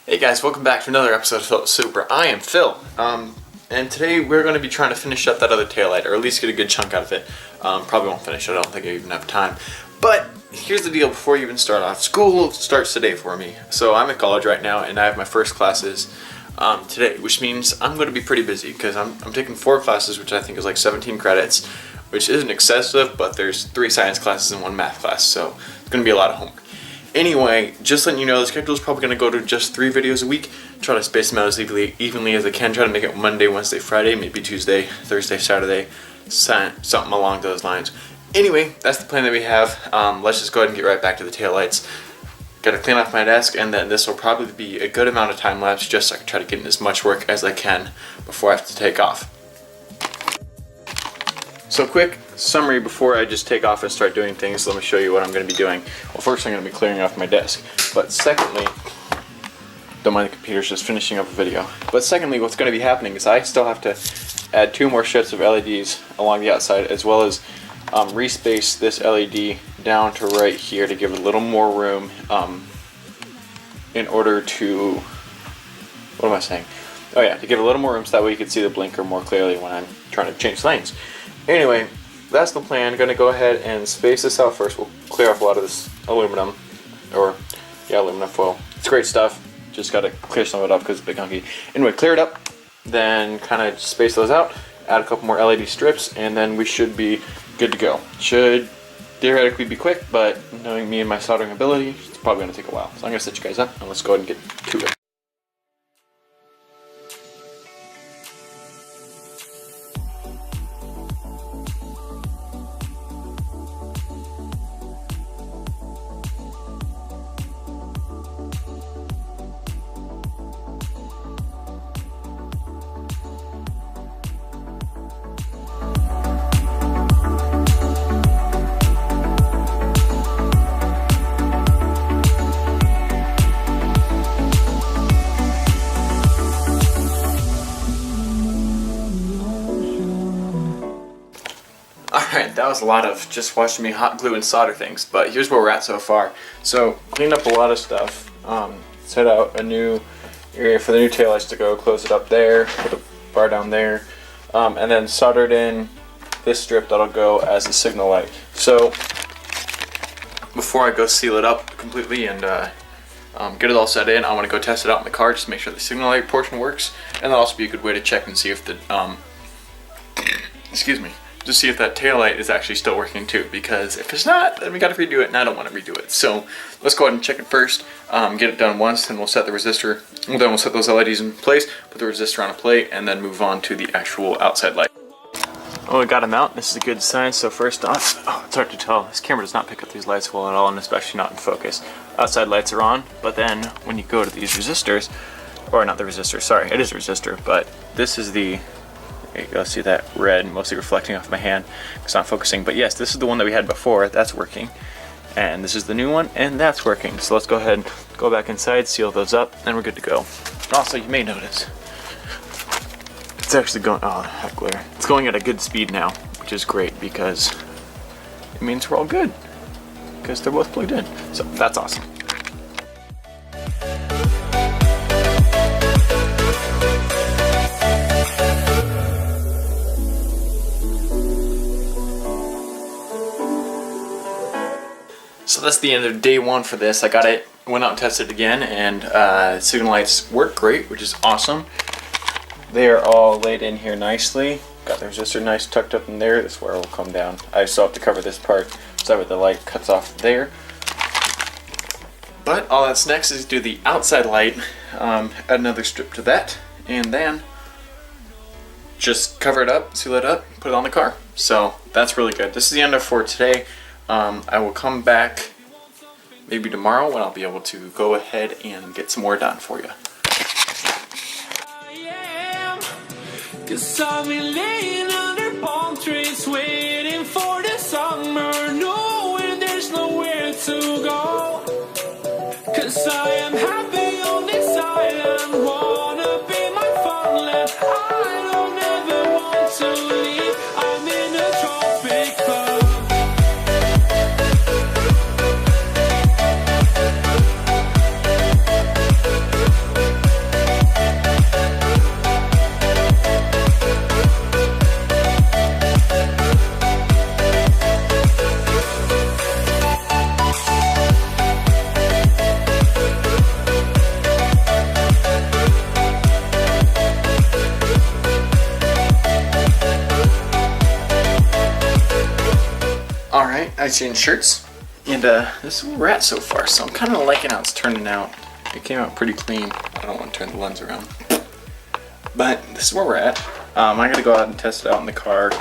Hey guys, welcome back to another episode of Supra. I am Phil, and today we're going to be trying to finish up that other taillight, or at least get a good chunk out of it. Probably won't finish it, I don't think I even have time. But here's the deal before you even start off. School starts today for me. So I'm at college right now, and I have my first classes today, which means I'm going to be pretty busy, because I'm taking 4 classes, which I think is like 17 credits, which isn't excessive, but there's 3 science classes and 1 math class, so it's going to be a lot of homework. Anyway, just letting you know, the schedule is probably going to go to just 3 videos a week. Try to space them out as evenly as I can. Try to make it Monday, Wednesday, Friday, maybe Tuesday, Thursday, Saturday, something along those lines. Anyway, that's the plan that we have. Let's just go ahead and get right back to the taillights. Got to clean off my desk, and then this will probably be a good amount of time lapse, just so I can try to get in as much work as I can before I have to take off. So quick summary before I just take off and start doing things. Let me show you what I'm going to be doing. Well, first I'm going to be clearing off my desk. But secondly, don't mind the computer's just finishing up a video. But secondly, what's going to be happening is I still have to add 2 more strips of LEDs along the outside, as well as respace this LED down to right here to give it a little more room in order to, what am I saying? Oh yeah, to give it a little more room so that way you can see the blinker more clearly when I'm trying to change lanes. Anyway, that's the plan. I'm going to go ahead and space this out first. We'll clear off a lot of this aluminum, aluminum foil. It's great stuff. Just got to clear some of it up because it's a bit gunky. Anyway, clear it up, then kind of space those out, add a couple more LED strips, and then we should be good to go. Should theoretically be quick, but knowing me and my soldering ability, it's probably going to take a while. So I'm going to set you guys up, and let's go ahead and get to it. Alright, that was a lot of just watching me hot glue and solder things, but here's where we're at so far. So, cleaned up a lot of stuff, set out a new area for the new taillights to go, close it up there, put a bar down there, and then soldered in this strip that'll go as a signal light. So, before I go seal it up completely and get it all set in, I want to go test it out in the car just to make sure the signal light portion works, and that'll also be a good way to check and see if the, to see if that taillight is actually still working too, because if it's not, then we gotta redo it, and I don't want to redo it. So let's go ahead and check it first, get it done once, and we'll set the resistor, then we'll set those LEDs in place, put the resistor on a plate, and then move on to the actual outside light. Oh, we got them out. This is a good sign. So first off, it's hard to tell. This camera does not pick up these lights well at all, and especially not in focus. Outside lights are on, but then when you go to these resistors, or not the resistor, sorry, it is a resistor, but this is the, there you go, see that red mostly reflecting off my hand. It's not focusing, but yes, this is the one that we had before. That's working. And this is the new one, and that's working. So let's go ahead and go back inside, seal those up, and we're good to go. Also, you may notice, it's actually going, oh, heck glare. It's going at a good speed now, which is great because it means we're all good, because they're both plugged in. So that's awesome. So that's the end of day 1 for this. I got it, went out and tested it again, and signal lights work great, which is awesome. They are all laid in here nicely. Got the resistor nice tucked up in there. This wire will come down. I still have to cover this part so that way the light cuts off there. But all that's next is do the outside light, add another strip to that, and then just cover it up, seal it up, put it on the car. So that's really good. This is the end of for today. I will come back maybe tomorrow when I'll be able to go ahead and get some more done for you. Cause I've been laying under palm trees waiting for the summer, knowing there's nowhere to go. Cause I am happy on this island, wanna be my farmland. I don't ever want to leave, I'm in a tropic club. nice shirts, and this is where we're at so far. So I'm kind of liking how it's turning out. It came out pretty clean. I don't want to turn the lens around, but this is where we're at. I'm gonna go out and test it out in the car,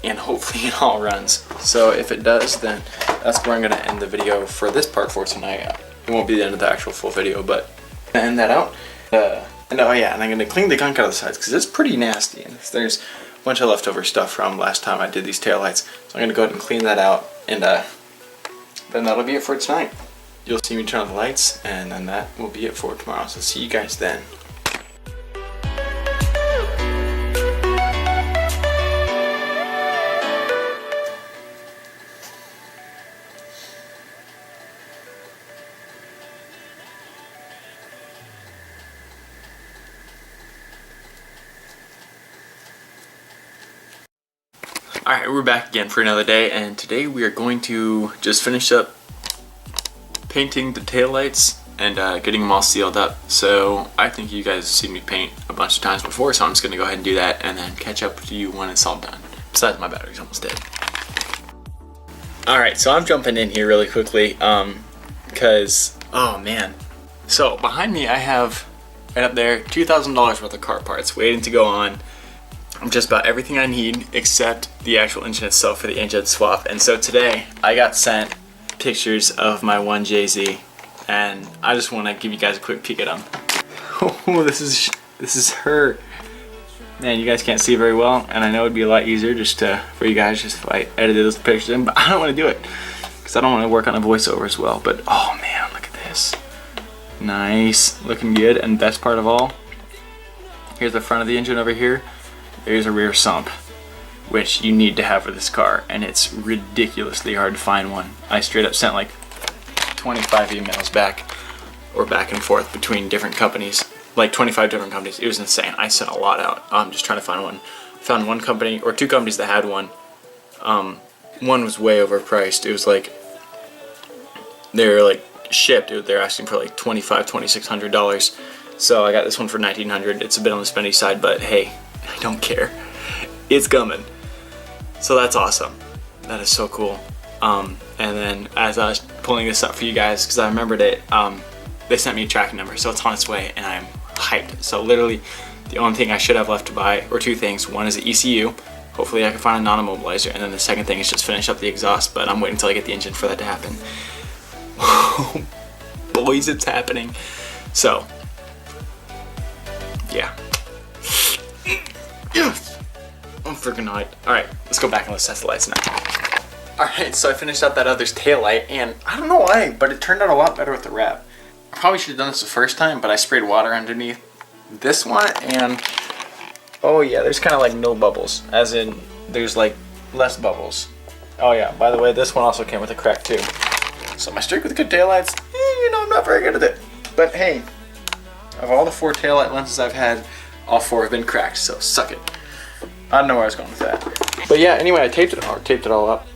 and hopefully it all runs. So if it does, then that's where I'm gonna end the video for this part for tonight. It won't be the end of the actual full video, but I'm gonna end that out. And oh yeah, and I'm gonna clean the gunk out of the sides because it's pretty nasty, and there's a bunch of leftover stuff from last time I did these taillights. So I'm gonna go ahead and clean that out, and then that'll be it for tonight. You'll see me turn on the lights, and then that will be it for tomorrow. So see you guys then. Alright, we're back again for another day, and today we are going to just finish up painting the taillights and getting them all sealed up. So I think you guys have seen me paint a bunch of times before, so I'm just going to go ahead and do that and then catch up to you when it's all done. Besides, my battery's almost dead. Alright, so I'm jumping in here really quickly because, oh man. So behind me I have, right up there, $2,000 worth of car parts waiting to go on. Just about everything I need except the actual engine itself for the engine swap. And so today I got sent pictures of my 1JZ, and I just want to give you guys a quick peek at them. Oh, this is her. Man, you guys can't see very well, and I know it'd be a lot easier just for you guys just if I edited those pictures in, but I don't want to do it because I don't want to work on a voiceover as well. But oh man, look at this. Nice, looking good. And best part of all, here's the front of the engine over here. There's a rear sump, which you need to have for this car, and it's ridiculously hard to find one. I straight up sent like 25 emails back and forth between different companies, like 25 different companies. It was insane. I sent a lot out. I'm just trying to find one. I found one company or two companies that had one. One was way overpriced. It was like they were like shipped. They're asking for like $2,600. So I got this one for $1,900. It's a bit on the spendy side, but hey, I don't care. It's coming. So that's awesome. That is so cool. And then as I was pulling this up for you guys, because I remembered it, they sent me a tracking number, so it's on its way, and I'm hyped. So literally, the only thing I should have left to buy, or two things. One is the ECU. Hopefully I can find a non-immobilizer, and then the second thing is just finish up the exhaust, but I'm waiting until I get the engine for that to happen. Boys, it's happening. So, yeah. Yes! I'm freaking hyped. Alright, let's go back and let's test the lights now. Alright, so I finished out that other's tail light, and I don't know why, but it turned out a lot better with the wrap. I probably should have done this the first time, but I sprayed water underneath this one, and oh yeah, there's kind of like no bubbles, as in there's like less bubbles. Oh yeah, by the way, this one also came with a crack too. So my streak with good taillights, you know, I'm not very good at it. But hey, of all the 4 taillight lenses I've had, all 4 have been cracked, so suck it. I don't know where I was going with that. But yeah, anyway, I taped it all up.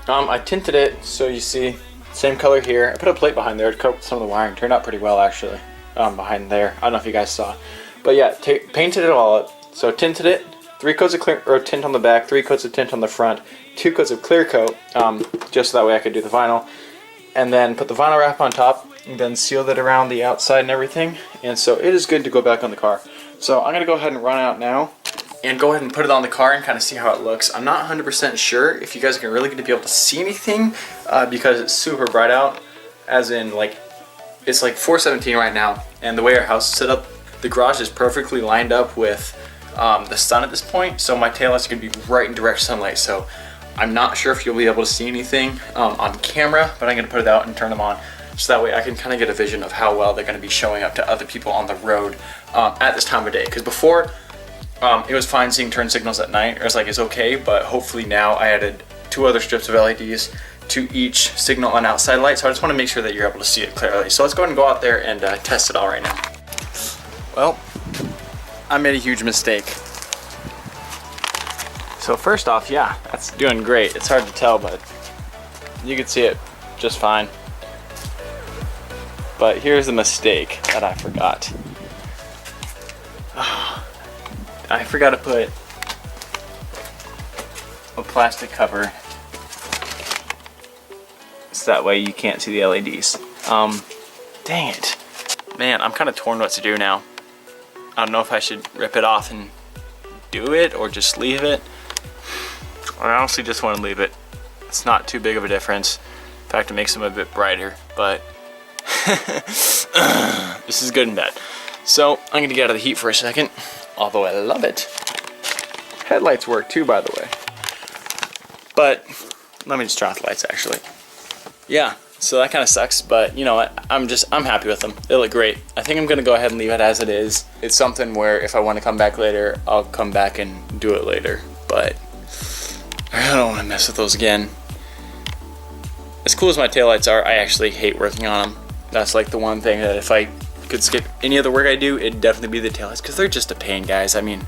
I tinted it, so you see, same color here. I put a plate behind there to coat some of the wiring. Turned out pretty well, actually, behind there. I don't know if you guys saw. But yeah, painted it all up. So tinted it, 3 coats of tint on the back, 3 coats of tint on the front, 2 coats of clear coat, just so that way I could do the vinyl. And then put the vinyl wrap on top, and then sealed it around the outside and everything. And so it is good to go back on the car. So I'm going to go ahead and run out now and go ahead and put it on the car and kind of see how it looks. I'm not 100% sure if you guys are really going to be able to see anything because it's super bright out, as in like it's like 4:17 right now, and the way our house is set up, the garage is perfectly lined up with the sun at this point, so my taillights are going to be right in direct sunlight. So I'm not sure if you'll be able to see anything on camera, but I'm going to put it out and turn them on, so that way I can kind of get a vision of how well they're going to be showing up to other people on the road at this time of day. Because before, it was fine seeing turn signals at night. It was like, it's okay, but hopefully now I added 2 other strips of LEDs to each signal and outside light, so I just want to make sure that you're able to see it clearly. So let's go ahead and go out there and test it all right now. Well, I made a huge mistake. So first off, yeah, that's doing great. It's hard to tell, but you can see it just fine. But here's the mistake that I forgot. I forgot to put a plastic cover so that way you can't see the LEDs. Dang it. Man, I'm kind of torn what to do now. I don't know if I should rip it off and do it or just leave it. I honestly just want to leave it. It's not too big of a difference. In fact, it makes them a bit brighter, but this is good and bad. So I'm gonna get out of the heat for a second, although I love it. Headlights work too, by the way. But let me just turn off the lights actually. Yeah, so that kind of sucks, but you know what? I'm happy with them. They look great. I think I'm gonna go ahead and leave it as it is. It's something where if I want to come back later, I'll come back and do it later. But I don't want to mess with those again. As cool as my taillights are, I actually hate working on them. That's like the one thing that if I could skip any other work I do, it'd definitely be the taillights, because they're just a pain, guys. I mean,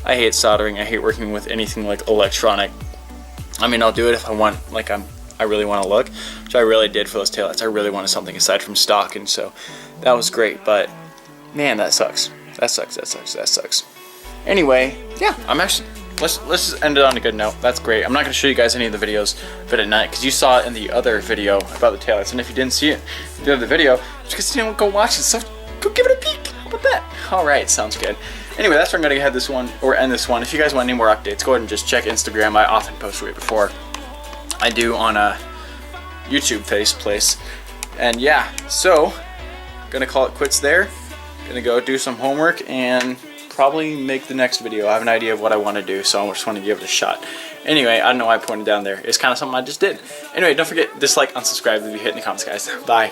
I hate soldering. I hate working with anything like electronic. I mean, I'll do it if I want, like I really want to look, which I really did for those taillights. I really wanted something aside from stock, and so that was great. But man, that sucks. That sucks. Anyway, yeah, I'm actually. Let's just end it on a good note. That's great. I'm not going to show you guys any of the videos of it at night, because you saw it in the other video about the taillights. And if you didn't see it in the other video, it's because you didn't go watch it. So go give it a peek. How about that? All right, sounds good. Anyway, that's where I'm going to head this one, or end this one. If you guys want any more updates, go ahead and just check Instagram. I often post way before I do on a YouTube place. And yeah, so going to call it quits there. Going to go do some homework and probably make the next video. I have an idea of what I want to do, so I just want to give it a shot. Anyway, I don't know why I pointed down there. It's kind of something I just did. Anyway, don't forget, dislike, unsubscribe, leave a hit in the comments, guys. Bye.